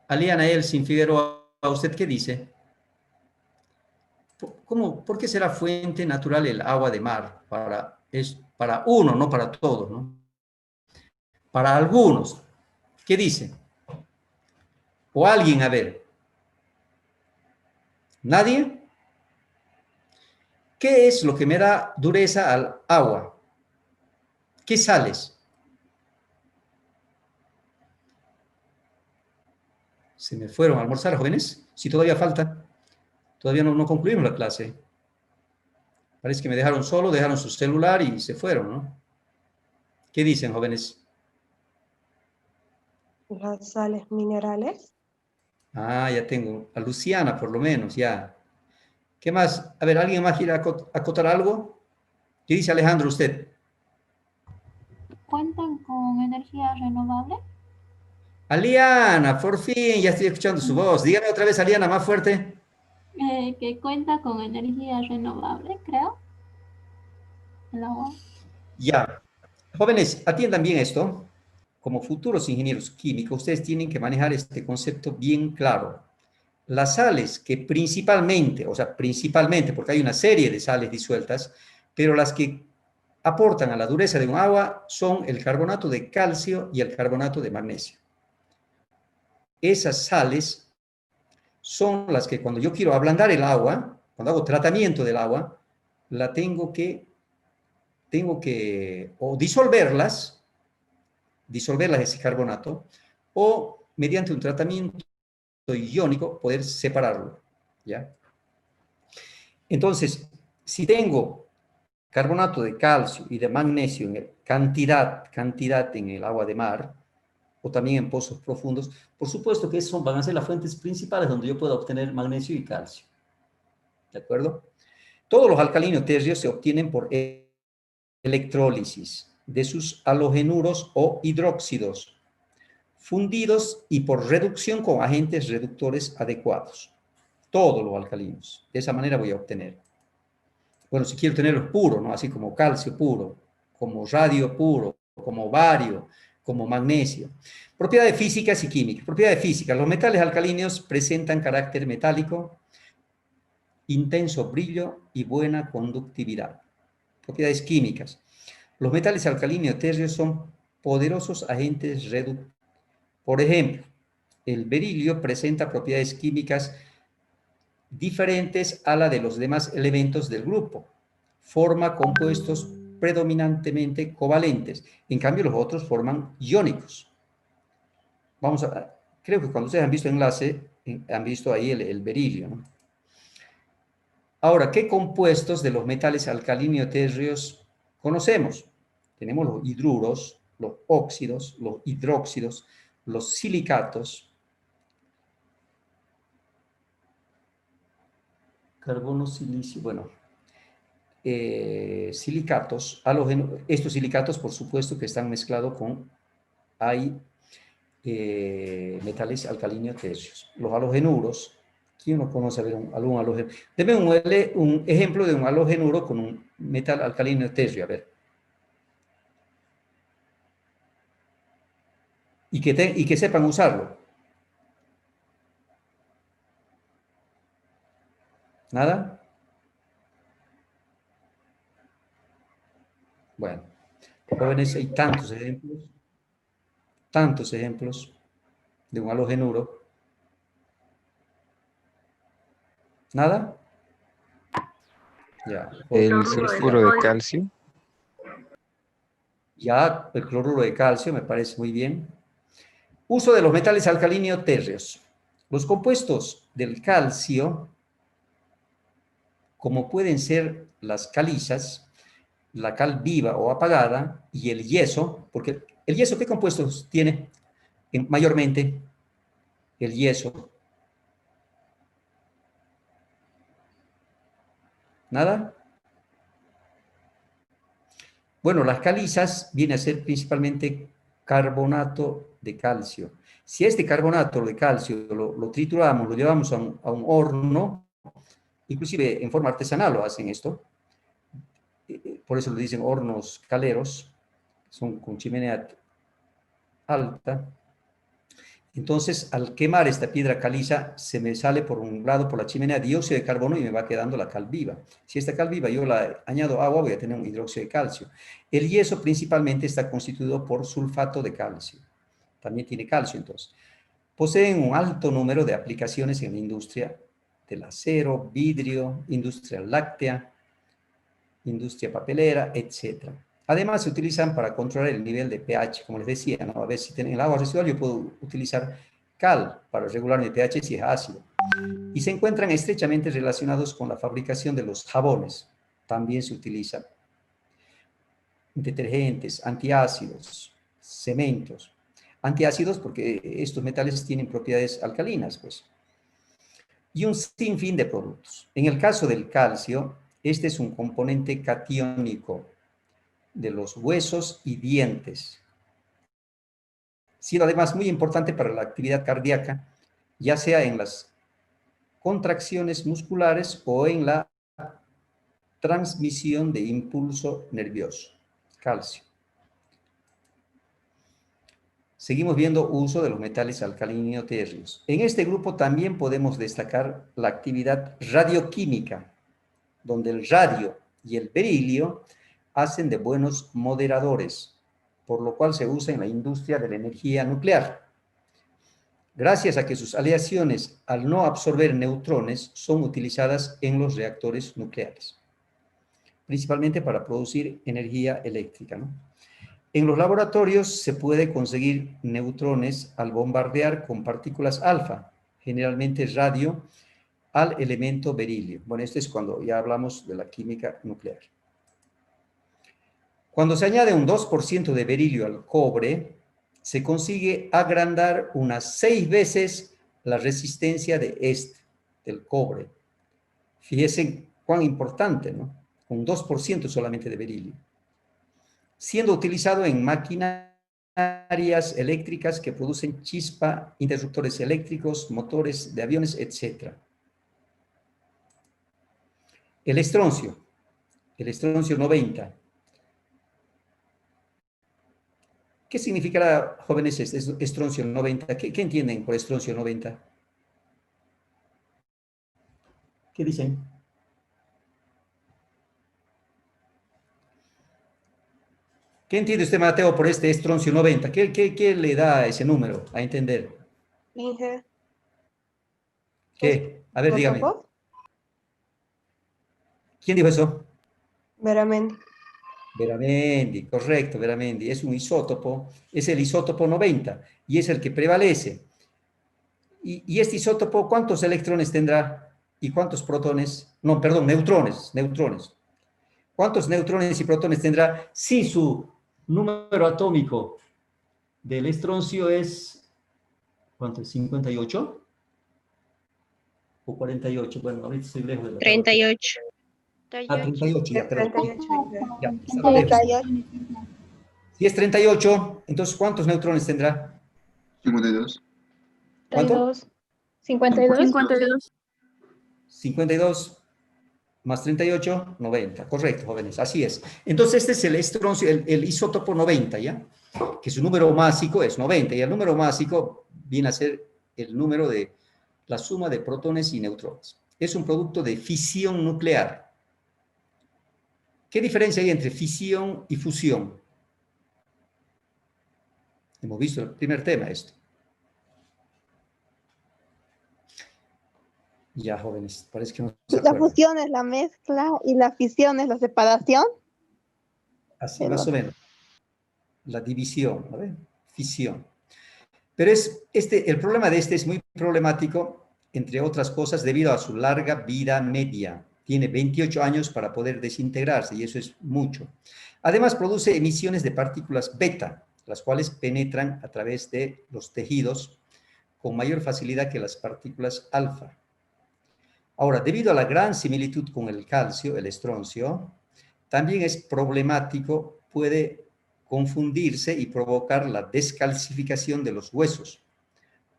Speaker 1: Aliana Elsin Figueroa, ¿usted qué dice? ¿Por qué será fuente natural el agua de mar? Es para uno, no para todos, ¿no? Para algunos. ¿Qué dice? O alguien, a ver. ¿Nadie? ¿Qué es lo que me da dureza al agua? ¿Qué sales? ¿Se me fueron a almorzar, jóvenes? Si todavía falta. Todavía no concluimos la clase. Parece que me dejaron solo, dejaron su celular y se fueron, ¿no? ¿Qué dicen, jóvenes?
Speaker 7: Las sales minerales.
Speaker 1: Ah, ya tengo. A Luciana, por lo menos, ya. ¿Qué más? A ver, ¿alguien más quiere acotar algo? ¿Qué dice Alejandro usted?
Speaker 10: ¿Cuentan con energía renovable?
Speaker 1: Aliana, por fin, ya estoy escuchando su voz. Dígame otra vez, Aliana, más fuerte.
Speaker 10: Que cuenta con energía renovable, creo. El agua.
Speaker 1: Ya. Jóvenes, atiendan bien esto. Como futuros ingenieros químicos, ustedes tienen que manejar este concepto bien claro. Las sales que principalmente, porque hay una serie de sales disueltas, pero las que aportan a la dureza de un agua son el carbonato de calcio y el carbonato de magnesio. Esas sales son las que cuando yo quiero ablandar el agua, cuando hago tratamiento del agua, la tengo que o disolverlas ese carbonato, o mediante un tratamiento iónico poder separarlo, ¿ya? Entonces, si tengo carbonato de calcio y de magnesio en cantidad en el agua de mar, o también en pozos profundos, por supuesto que esos van a ser las fuentes principales donde yo pueda obtener magnesio y calcio, ¿de acuerdo? Todos los alcalinos tercios se obtienen por electrólisis de sus halogenuros o hidróxidos, fundidos y por reducción con agentes reductores adecuados. Todos los alcalinos. De esa manera voy a obtener. Bueno, si quiero tenerlos puros, ¿no? Así como calcio puro, como radio puro, como bario, como magnesio. Propiedades físicas y químicas. Propiedades físicas. Los metales alcalinos presentan carácter metálico, intenso brillo y buena conductividad. Propiedades químicas. Los metales alcalinos tercios son poderosos agentes reductores. Por ejemplo, el berilio presenta propiedades químicas diferentes a la de los demás elementos del grupo. Forma compuestos predominantemente covalentes. En cambio, los otros forman iónicos. Creo que cuando ustedes han visto enlace, han visto ahí el berilio, ¿no? Ahora, ¿qué compuestos de los metales alcalinos tercios conocemos? Tenemos los hidruros, los óxidos, los hidróxidos, los silicatos, carbono, silicio, bueno, silicatos, estos silicatos por supuesto que están mezclados con, metales alcalinos tercios. Los halogenuros, ¿quién no conoce algún halógeno? Deme un ejemplo de un halogenuro con un metal alcalino tercio, a ver. Y que sepan usarlo. ¿Nada? Bueno, jóvenes, hay tantos ejemplos de un halogenuro. ¿Nada? Ya.
Speaker 5: El sulfuro de calcio.
Speaker 1: Ya, el cloruro de calcio me parece muy bien. Uso de los metales alcalinos tercios. Los compuestos del calcio, como pueden ser las calizas, la cal viva o apagada y el yeso, porque el yeso, ¿qué compuestos tiene mayormente? El yeso. ¿Nada? Bueno, las calizas viene a ser principalmente carbonato de calcio. Si este carbonato de calcio lo trituramos, lo llevamos a un horno, inclusive en forma artesanal lo hacen esto, por eso le dicen hornos caleros, son con chimenea alta. Entonces, al quemar esta piedra caliza, se me sale por un lado, por la chimenea, dióxido de carbono y me va quedando la cal viva. Si esta cal viva yo la añado agua, voy a tener un hidróxido de calcio. El yeso principalmente está constituido por sulfato de calcio. También tiene calcio, entonces. Poseen un alto número de aplicaciones en la industria del acero, vidrio, industria láctea, industria papelera, etc. Además, se utilizan para controlar el nivel de pH, como les decía, ¿no? A ver si tienen el agua residual, yo puedo utilizar cal para regular mi pH si es ácido. Y se encuentran estrechamente relacionados con la fabricación de los jabones. También se utilizan detergentes, antiácidos, cementos. Antiácidos porque estos metales tienen propiedades alcalinas, pues. Y un sinfín de productos. En el caso del calcio, este es un componente catiónico de los huesos y dientes, siendo además muy importante para la actividad cardíaca, ya sea en las contracciones musculares o en la transmisión de impulso nervioso. Calcio. Seguimos viendo uso de los metales alcalino-térreos. En este grupo también podemos destacar la actividad radioquímica, donde el radio y el berilio hacen de buenos moderadores, por lo cual se usa en la industria de la energía nuclear. Gracias a que sus aleaciones, al no absorber neutrones, son utilizadas en los reactores nucleares, principalmente para producir energía eléctrica, ¿no? En los laboratorios se puede conseguir neutrones al bombardear con partículas alfa, generalmente radio, al elemento berilio. Bueno, esto es cuando ya hablamos de la química nuclear. Cuando se añade un 2% de berilio al cobre, se consigue agrandar unas 6 veces la resistencia del cobre. Fíjense cuán importante, ¿no? Un 2% solamente de berilio. Siendo utilizado en maquinarias eléctricas que producen chispa, interruptores eléctricos, motores de aviones, etc. El estroncio 90. ¿Qué significará, jóvenes, estroncio 90? ¿Qué entienden por estroncio 90? ¿Qué dicen? ¿Qué entiende usted, Mateo, por este estroncio 90? ¿Qué le da ese número a entender?
Speaker 7: Inge.
Speaker 1: ¿Qué? A ver, dígame.
Speaker 7: ¿Isótopo?
Speaker 1: ¿Quién dijo eso?
Speaker 7: Veramente.
Speaker 1: Veramendi, correcto, Veramendi. Es un isótopo, es el isótopo 90 y es el que prevalece. Y este isótopo, ¿cuántos electrones tendrá? ¿Y cuántos protones? No, perdón, neutrones. ¿Cuántos neutrones y protones tendrá si su número atómico del estroncio es, ¿cuánto es? ¿58? ¿O 48? Bueno, ahorita estoy lejos de la...
Speaker 3: 38.
Speaker 1: 38, ya, perdón.
Speaker 7: 38.
Speaker 1: Ya, estaba lejos.
Speaker 8: 38.
Speaker 1: Si es 38, entonces ¿cuántos neutrones tendrá?
Speaker 9: 52.
Speaker 1: ¿Cuánto?
Speaker 2: 52.
Speaker 6: 52.
Speaker 1: 52 más 38, 90. Correcto, jóvenes, así es. Entonces este es el estroncio, el isótopo 90, ¿ya? Que su número másico es 90, y el número másico viene a ser el número de la suma de protones y neutrones. Es un producto de fisión nuclear. ¿Qué diferencia hay entre fisión y fusión? Hemos visto el primer tema, esto. Ya, jóvenes, parece que no se
Speaker 8: La
Speaker 1: acuerdan.
Speaker 8: fusión es la mezcla y la fisión es la separación.
Speaker 1: Así, más o menos. La división, ¿no ve? Fisión. Pero el problema de este es muy problemático, entre otras cosas, debido a su larga vida media. Tiene 28 años para poder desintegrarse, y eso es mucho. Además, produce emisiones de partículas beta, las cuales penetran a través de los tejidos con mayor facilidad que las partículas alfa. Ahora, debido a la gran similitud con el calcio, el estroncio, también es problemático, puede confundirse y provocar la descalcificación de los huesos,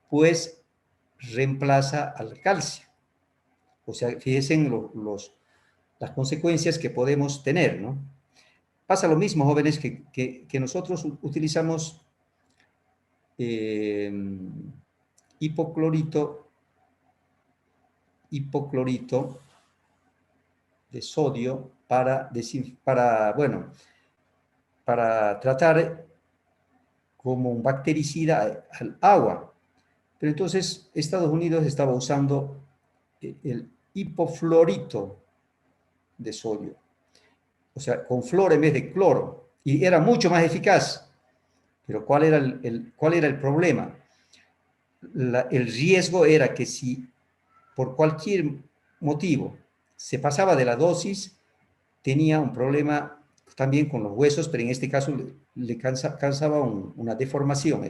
Speaker 1: pues reemplaza al calcio. O sea, fíjense en las consecuencias que podemos tener, ¿no? pasa lo mismo, jóvenes, que nosotros utilizamos hipoclorito de sodio para tratar como un bactericida al agua. Pero entonces Estados Unidos estaba usando el hipofluorito de sodio. O sea, con flor en vez de cloro. Y era mucho más eficaz. Pero ¿cuál era el problema? El riesgo era que si por cualquier motivo se pasaba de la dosis, tenía un problema también con los huesos, pero en este caso le causaba una deformación.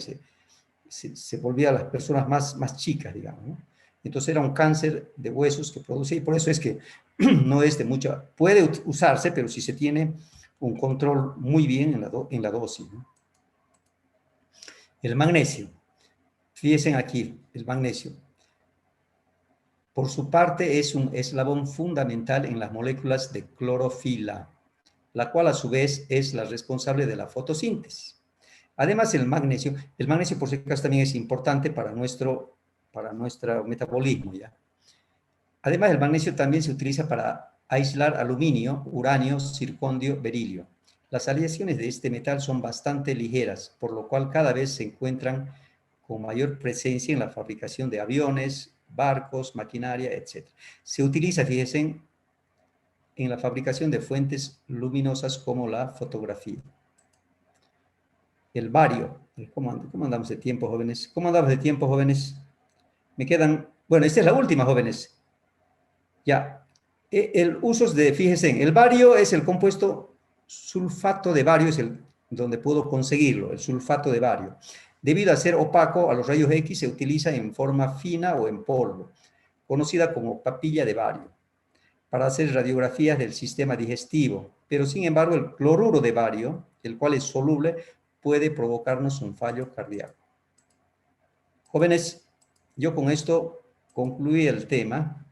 Speaker 1: Se volvía a las personas más chicas, digamos, ¿no? Entonces era un cáncer de huesos que produce, y por eso es que no es de mucha, puede usarse, pero si se tiene un control muy bien en la dosis, ¿no? El magnesio. Fíjense aquí, el magnesio. Por su parte es un eslabón fundamental en las moléculas de clorofila, la cual a su vez es la responsable de la fotosíntesis. Además, el magnesio por si acaso también es importante para nuestro metabolismo, ¿ya? Además, el magnesio también se utiliza para aislar aluminio, uranio, zirconio, berilio. Las aleaciones de este metal son bastante ligeras, por lo cual cada vez se encuentran con mayor presencia en la fabricación de aviones, barcos, maquinaria, etc. Se utiliza, fíjense, en la fabricación de fuentes luminosas como la fotografía. El bario. ¿Cómo andamos de tiempo, jóvenes? ¿Cómo andamos de tiempo, jóvenes? Me quedan... Bueno, esta es la última, jóvenes. Ya. Fíjense, el bario es el compuesto sulfato de bario, es donde puedo conseguirlo, el sulfato de bario. Debido a ser opaco a los rayos X, se utiliza en forma fina o en polvo, conocida como papilla de bario, para hacer radiografías del sistema digestivo. Pero, sin embargo, el cloruro de bario, el cual es soluble, puede provocarnos un fallo cardíaco. Jóvenes, yo con esto concluí el tema.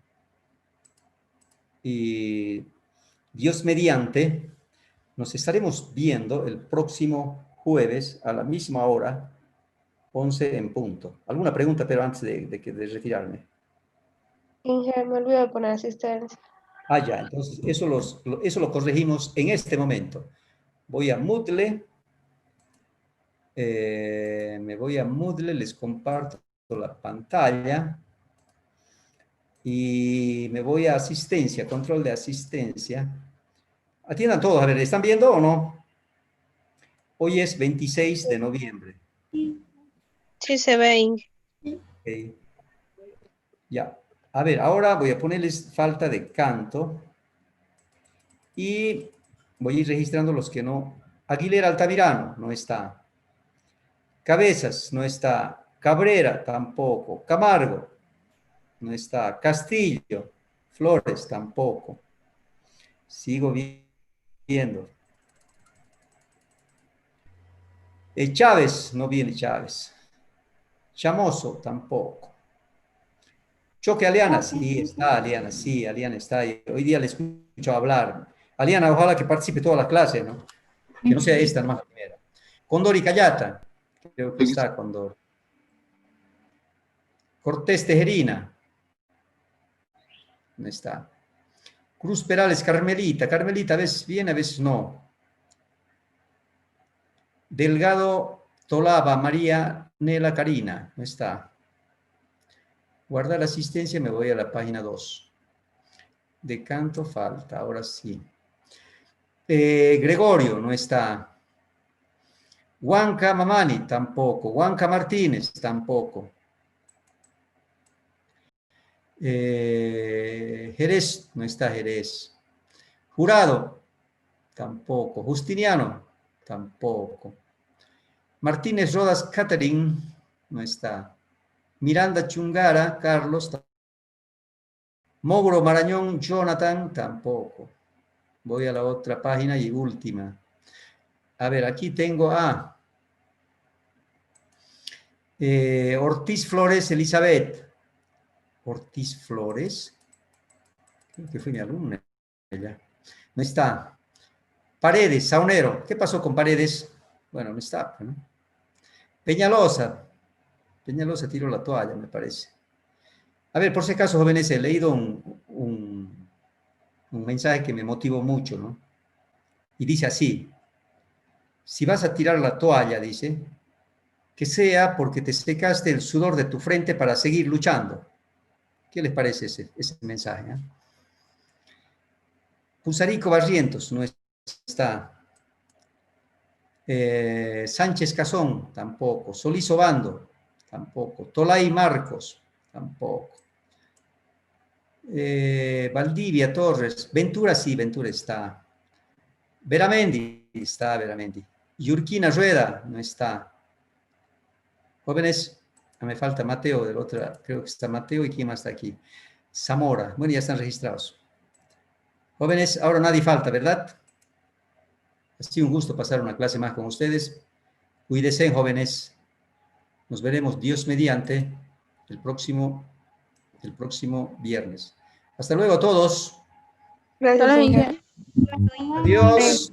Speaker 1: Y Dios mediante, nos estaremos viendo el próximo jueves a la misma hora, 11 en punto. ¿Alguna pregunta, pero antes de retirarme?
Speaker 7: Inge, me olvidé de poner asistencia.
Speaker 1: Ah, ya, entonces eso lo corregimos en este momento. Voy a Moodle, les comparto la pantalla y me voy a asistencia, control de asistencia. Atiendan todos, a ver, ¿están viendo o no? Hoy es 26 de noviembre.
Speaker 2: Sí se ve, Inge.
Speaker 1: Okay. Ya. A ver, ahora voy a ponerles falta de canto y voy a ir registrando los que no. Aguilera Altamirano, no está. Cabezas, no está. Cabrera, tampoco. Camargo, no está. Castillo, Flores, tampoco. Sigo viendo. Chávez, no viene Chávez. Chamoso, tampoco. Choque Aliana, sí está Aliana, sí, Aliana está ahí. Hoy día le escucho hablar. Aliana, ojalá que participe toda la clase, ¿no? Que no sea esta nomás la primera. Condor y Cayata, creo que está Condor. Cortés Tejerina, no está. Cruz Perales, Carmelita, Carmelita a veces viene, a veces no. Delgado Tolaba, María Nela Karina, no está. Guardar asistencia, me voy a la página 2. De canto falta, ahora sí. Gregorio, no está. Huanca Mamani, tampoco. Huanca Martínez, tampoco. Jerez, no está Jerez. Jurado, tampoco. Justiniano, tampoco. Martínez Rodas Catherine, no está. Miranda Chungara, Carlos, Mogro Marañón, Jonathan, tampoco. Voy a la otra página y última. A ver, aquí tengo a Ortiz Flores, Elizabeth. Ortiz Flores, creo que fue mi alumna ella. No está. Paredes, Saunero. ¿Qué pasó con Paredes? Bueno, no está, ¿no? Peñalosa. Peñalosa tiró la toalla, me parece. A ver, por si acaso, jóvenes, he leído un mensaje que me motivó mucho, ¿no? Y dice así: si vas a tirar la toalla, dice, que sea porque te secaste el sudor de tu frente para seguir luchando. ¿Qué les parece ese mensaje? Pusarico Barrientos no está. Sánchez Cazón, tampoco. Solís Obando, tampoco. Tolay Marcos, tampoco. Valdivia Torres. Ventura, sí, Ventura está. Veramendi, está Veramendi. Yurquina Rueda, no está. Jóvenes, me falta Mateo del otro, creo que está Mateo y quién más está aquí. Zamora, bueno, ya están registrados. Jóvenes, ahora nadie falta, ¿verdad? Ha sido un gusto pasar una clase más con ustedes. Cuídense, jóvenes. Nos veremos, Dios mediante, el próximo viernes. Hasta luego a todos.
Speaker 7: Gracias,
Speaker 6: Hasta luego,
Speaker 7: Inge.
Speaker 6: Inge.
Speaker 1: Adiós.